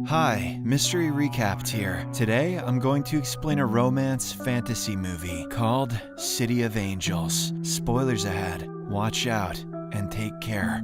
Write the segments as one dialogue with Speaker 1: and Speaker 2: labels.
Speaker 1: Hi, Mystery Recapped here. Today, I'm going to explain a romance fantasy movie called City of Angels. Spoilers ahead. Watch out and take care.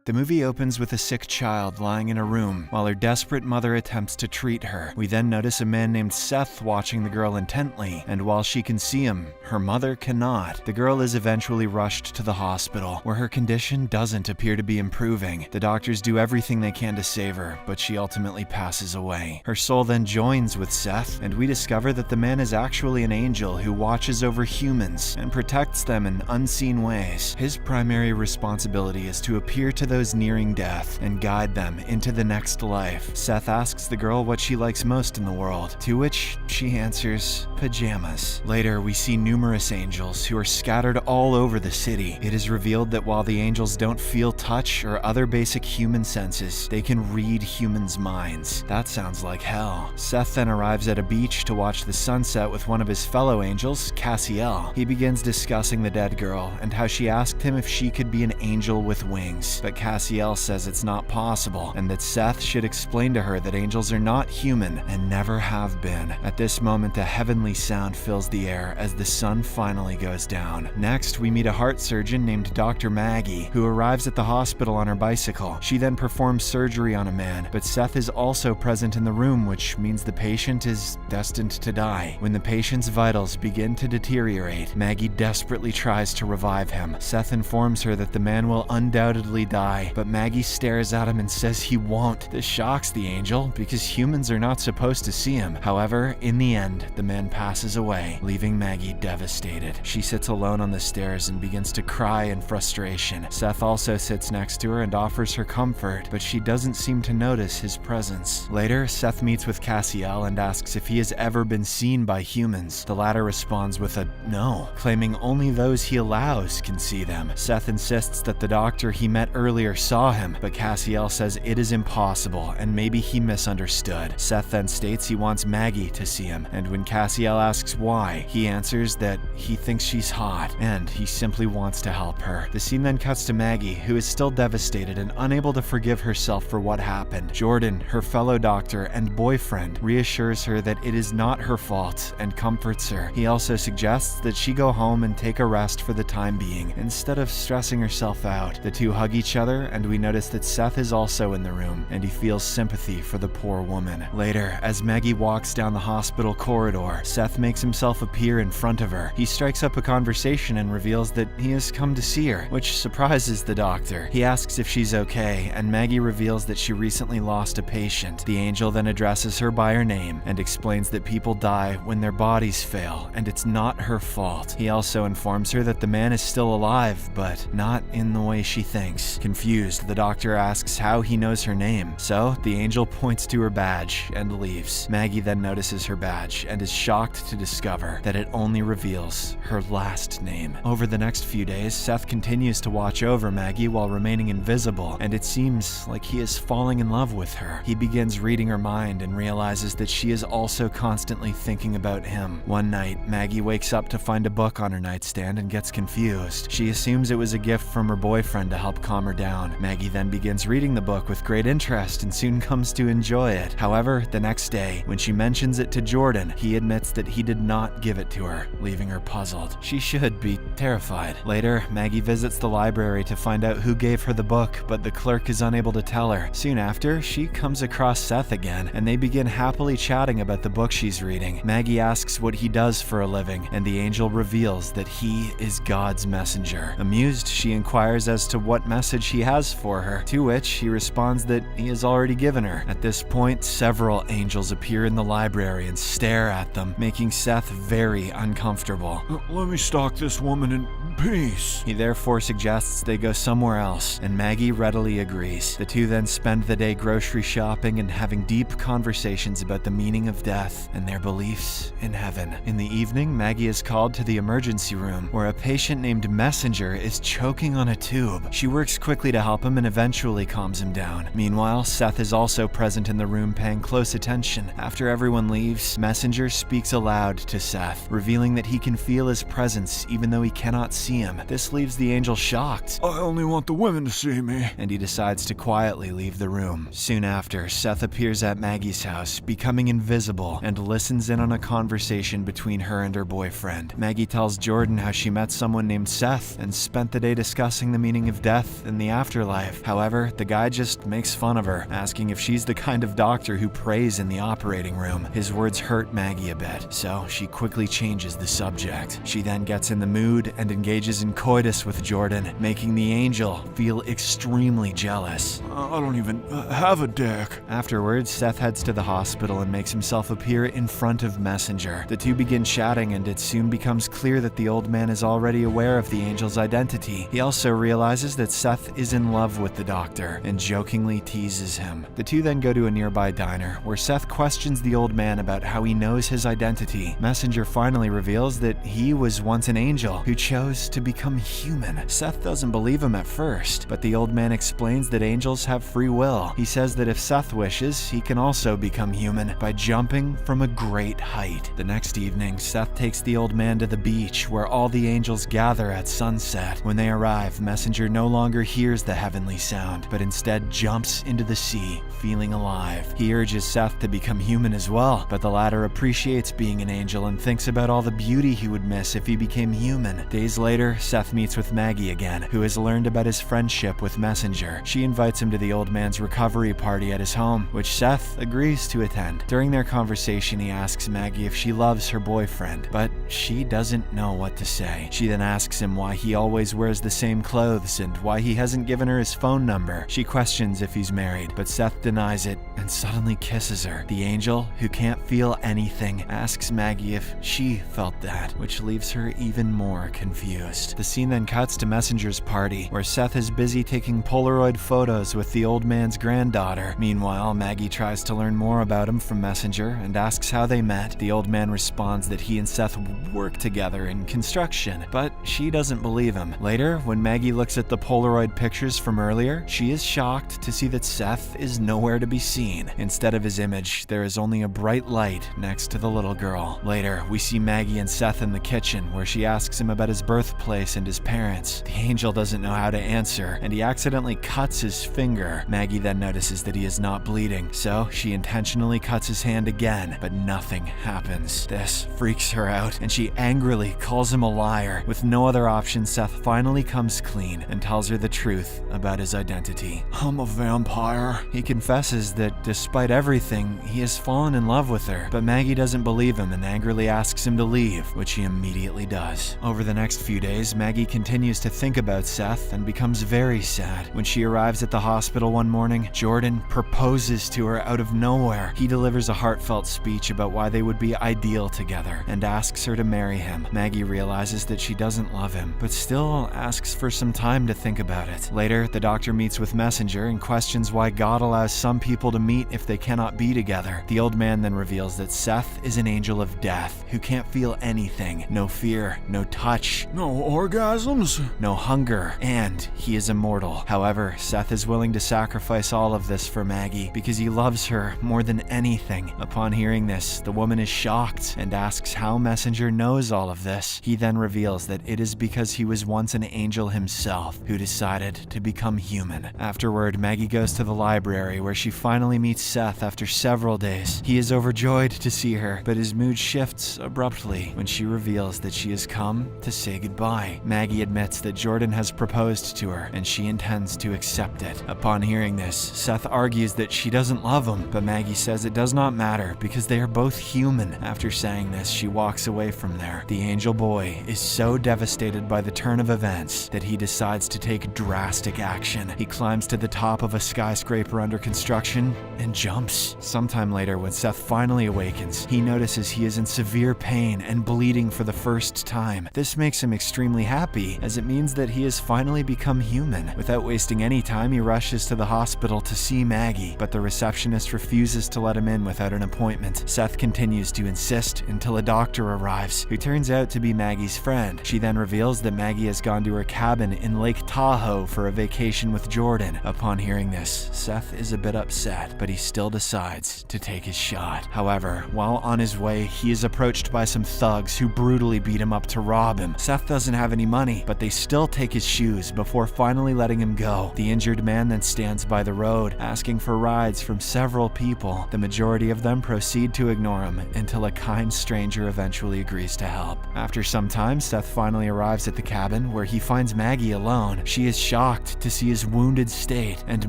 Speaker 1: The movie opens with a sick child lying in a room while her desperate mother attempts to treat her. We then notice a man named Seth watching the girl intently, and while she can see him, her mother cannot. The girl is eventually rushed to the hospital, where her condition doesn't appear to be improving. The doctors do everything they can to save her, but she ultimately passes away. Her soul then joins with Seth, and we discover that the man is actually an angel who watches over humans and protects them in unseen ways. His primary responsibility is to appear to those nearing death and guide them into the next life. Seth asks the girl what she likes most in the world, to which she answers, pajamas. Later, we see numerous angels who are scattered all over the city. It is revealed that while the angels don't feel touch or other basic human senses, they can read humans' minds. That sounds like hell. Seth then arrives at a beach to watch the sunset with one of his fellow angels, Cassiel. He begins discussing the dead girl and how she asked him if she could be an angel with wings, but Cassiel says it's not possible, and that Seth should explain to her that angels are not human and never have been. At this moment, a heavenly sound fills the air as the sun finally goes down. Next, we meet a heart surgeon named Dr. Maggie, who arrives at the hospital on her bicycle. She then performs surgery on a man, but Seth is also present in the room, which means the patient is destined to die. When the patient's vitals begin to deteriorate, Maggie desperately tries to revive him. Seth informs her that the man will undoubtedly die, but Maggie stares at him and says he won't. This shocks the angel because humans are not supposed to see him. However, in the end, the man passes away, leaving Maggie devastated. She sits alone on the stairs and begins to cry in frustration. Seth also sits next to her and offers her comfort, but she doesn't seem to notice his presence. Later, Seth meets with Cassiel and asks if he has ever been seen by humans. The latter responds with a no, claiming only those he allows can see them. Seth insists that the doctor he met earlier saw him, but Cassiel says it is impossible and maybe he misunderstood. Seth then states he wants Maggie to see him, and when Cassiel asks why, he answers that he thinks she's hot and he simply wants to help her. The scene then cuts to Maggie, who is still devastated and unable to forgive herself for what happened. Jordan, her fellow doctor and boyfriend, reassures her that it is not her fault and comforts her. He also suggests that she go home and take a rest for the time being, instead of stressing herself out. The two hug each other, and we notice that Seth is also in the room, and he feels sympathy for the poor woman. Later, as Maggie walks down the hospital corridor, Seth makes himself appear in front of her. He strikes up a conversation and reveals that he has come to see her, which surprises the doctor. He asks if she's okay, and Maggie reveals that she recently lost a patient. The angel then addresses her by her name and explains that people die when their bodies fail, and it's not her fault. He also informs her that the man is still alive, but not in the way she thinks. Confused, the doctor asks how he knows her name, so the angel points to her badge and leaves. Maggie then notices her badge and is shocked to discover that it only reveals her last name. Over the next few days, Seth continues to watch over Maggie while remaining invisible, and it seems like he is falling in love with her. He begins reading her mind and realizes that she is also constantly thinking about him. One night, Maggie wakes up to find a book on her nightstand and gets confused. She assumes it was a gift from her boyfriend to help calm her down. Maggie then begins reading the book with great interest and soon comes to enjoy it. However, the next day, when she mentions it to Jordan, he admits that he did not give it to her, leaving her puzzled. She should be terrified. Later, Maggie visits the library to find out who gave her the book, but the clerk is unable to tell her. Soon after, she comes across Seth again, and they begin happily chatting about the book she's reading. Maggie asks what he does for a living, and the angel reveals that he is God's messenger. Amused, she inquires as to what message he has for her, to which he responds that he has already given her. At this point, several angels appear in the library and stare at them, making Seth very uncomfortable.
Speaker 2: Let me stalk this woman in peace.
Speaker 1: He therefore suggests they go somewhere else, and Maggie readily agrees. The two then spend the day grocery shopping and having deep conversations about the meaning of death and their beliefs in heaven. In the evening, Maggie is called to the emergency room, where a patient named Messenger is choking on a tube. She works quickly quickly to help him and eventually calms him down. Meanwhile, Seth is also present in the room paying close attention. After everyone leaves, Messenger speaks aloud to Seth, revealing that he can feel his presence even though he cannot see him. This leaves the angel shocked,
Speaker 2: I only want the women to see me.
Speaker 1: and he decides to quietly leave the room. Soon after, Seth appears at Maggie's house, becoming invisible, and listens in on a conversation between her and her boyfriend. Maggie tells Jordan how she met someone named Seth and spent the day discussing the meaning of death and the afterlife. However, the guy just makes fun of her, asking if she's the kind of doctor who prays in the operating room. His words hurt Maggie a bit, so she quickly changes the subject. She then gets in the mood and engages in coitus with Jordan, making the angel feel extremely jealous.
Speaker 2: I don't even have a dick.
Speaker 1: Afterwards, Seth heads to the hospital and makes himself appear in front of Messenger. The two begin chatting, and it soon becomes clear that the old man is already aware of the angel's identity. He also realizes that Seth is in love with the doctor and jokingly teases him. The two then go to a nearby diner, where Seth questions the old man about how he knows his identity. Messenger finally reveals that he was once an angel who chose to become human. Seth doesn't believe him at first, but the old man explains that angels have free will. He says that if Seth wishes, he can also become human by jumping from a great height. The next evening, Seth takes the old man to the beach, where all the angels gather at sunset. When they arrive, Messenger no longer hears the heavenly sound, but instead jumps into the sea, feeling alive. He urges Seth to become human as well, but the latter appreciates being an angel and thinks about all the beauty he would miss if he became human. Days later, Seth meets with Maggie again, who has learned about his friendship with Messenger. She invites him to the old man's recovery party at his home, which Seth agrees to attend. During their conversation, he asks Maggie if she loves her boyfriend, but she doesn't know what to say. She then asks him why he always wears the same clothes and why he hasn't given her his phone number. She questions if he's married, but Seth denies it and suddenly kisses her. The angel, who can't feel anything, asks Maggie if she felt that, which leaves her even more confused. The scene then cuts to Messenger's party, where Seth is busy taking Polaroid photos with the old man's granddaughter. Meanwhile, Maggie tries to learn more about him from Messenger and asks how they met. The old man responds that he and Seth work together in construction, but she doesn't believe him. Later, when Maggie looks at the Polaroid pictures from earlier, she is shocked to see that Seth is nowhere to be seen. Instead of his image, there is only a bright light next to the little girl. Later, we see Maggie and Seth in the kitchen, where she asks him about his birthplace and his parents. The angel doesn't know how to answer, and he accidentally cuts his finger. Maggie then notices that he is not bleeding, so she intentionally cuts his hand again, but nothing happens. This freaks her out, and she angrily calls him a liar. With no other option, Seth finally comes clean and tells her the truth about his identity.
Speaker 2: I'm a vampire.
Speaker 1: He confesses that despite everything, he has fallen in love with her, but Maggie doesn't believe him and angrily asks him to leave, which he immediately does. Over the next few days, Maggie continues to think about Seth and becomes very sad. When she arrives at the hospital one morning, Jordan proposes to her out of nowhere. He delivers a heartfelt speech about why they would be ideal together and asks her to marry him. Maggie realizes that she doesn't love him, but still asks for some time to think about it. Later, the doctor meets with Messenger and questions why God allows some people to meet if they cannot be together. The old man then reveals that Seth is an angel of death who can't feel anything. No fear, no touch,
Speaker 2: No orgasms?
Speaker 1: no hunger, and he is immortal. However, Seth is willing to sacrifice all of this for Maggie because he loves her more than anything. Upon hearing this, the woman is shocked and asks how Messenger knows all of this. He then reveals that it is because he was once an angel himself who decided to become human. Afterward, Maggie goes to the library, where she finally meets Seth after several days. He is overjoyed to see her, but his mood shifts abruptly when she reveals that she has come to say goodbye. Maggie admits that Jordan has proposed to her, and she intends to accept it. Upon hearing this, Seth argues that she doesn't love him, but Maggie says it does not matter because they are both human. After saying this, she walks away from there. The angel boy is so devastated by the turn of events that he decides to take drastic action. He climbs to the top of a skyscraper under construction and jumps. Sometime later, when Seth finally awakens, he notices he is in severe pain and bleeding for the first time. This makes him extremely happy, as it means that he has finally become human. Without wasting any time, he rushes to the hospital to see Maggie, but the receptionist refuses to let him in without an appointment. Seth continues to insist until a doctor arrives. arrives, who turns out to be Maggie's friend. She then reveals that Maggie has gone to her cabin in Lake Tahoe for a vacation with Jordan. Upon hearing this, Seth is a bit upset, but he still decides to take his shot. However, while on his way, he is approached by some thugs who brutally beat him up to rob him. Seth doesn't have any money, but they still take his shoes before finally letting him go. The injured man then stands by the road, asking for rides from several people. The majority of them proceed to ignore him until a kind stranger eventually agrees to help. After some time, Seth finally arrives at the cabin where he finds Maggie alone. She is shocked to see his wounded state and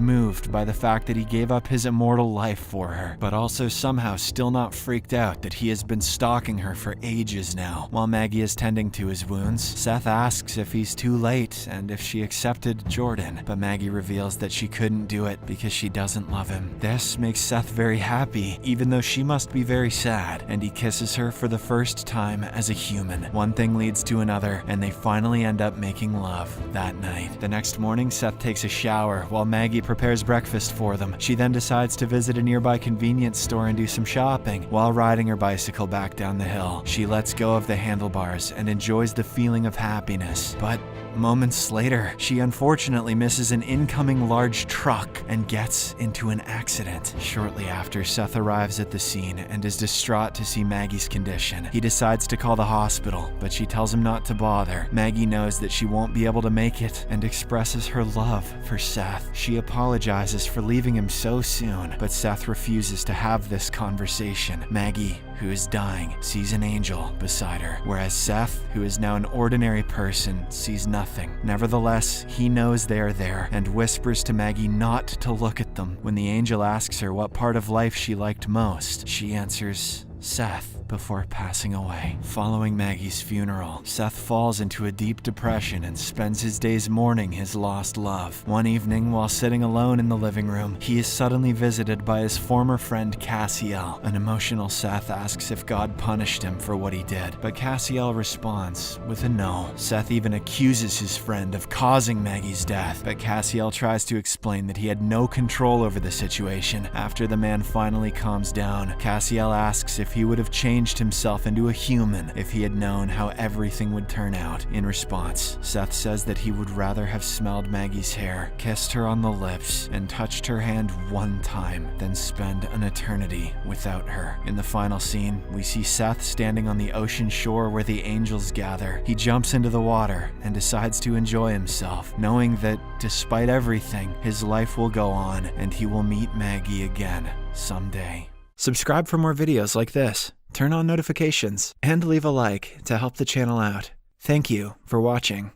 Speaker 1: moved by the fact that he gave up his immortal life for her, but also somehow still not freaked out that he has been stalking her for ages now. While Maggie is tending to his wounds, Seth asks if he's too late and if she accepted Jordan, but Maggie reveals that she couldn't do it because she doesn't love him. This makes Seth very happy, even though she must be very sad, and he kisses her for the first time as a human. One thing leads to another, and they finally end up making love that night. The next morning, Seth takes a shower while Maggie prepares breakfast for them. She then decides to visit a nearby convenience store and do some shopping. While riding her bicycle back down the hill, she lets go of the handlebars and enjoys the feeling of happiness. But moments later, she unfortunately misses an incoming large truck and gets into an accident. Shortly after, Seth arrives at the scene and is distraught to see Maggie's condition. He decides to call the hospital, but she tells him not to bother. Maggie knows that she won't be able to make it and expresses her love for Seth. She apologizes for leaving him so soon, but Seth refuses to have this conversation. Maggie, who is dying, sees an angel beside her, whereas Seth, who is now an ordinary person, sees nothing. Nevertheless, he knows they are there and whispers to Maggie not to look at them. When the angel asks her what part of life she liked most, she answers Seth before passing away. Following Maggie's funeral, Seth falls into a deep depression and spends his days mourning his lost love. One evening, while sitting alone in the living room, he is suddenly visited by his former friend Cassiel. An emotional Seth asks if God punished him for what he did, but Cassiel responds with a no. Seth even accuses his friend of causing Maggie's death, but Cassiel tries to explain that he had no control over the situation. After the man finally calms down, Cassiel asks if he would have changed himself into a human if he had known how everything would turn out. In response, Seth says that he would rather have smelled Maggie's hair, kissed her on the lips, and touched her hand one time than spend an eternity without her. In the final scene, we see Seth standing on the ocean shore where the angels gather. He jumps into the water and decides to enjoy himself, knowing that despite everything, his life will go on and he will meet Maggie again someday. Subscribe for more videos like this, turn on notifications, and leave a like to help the channel out. Thank you for watching.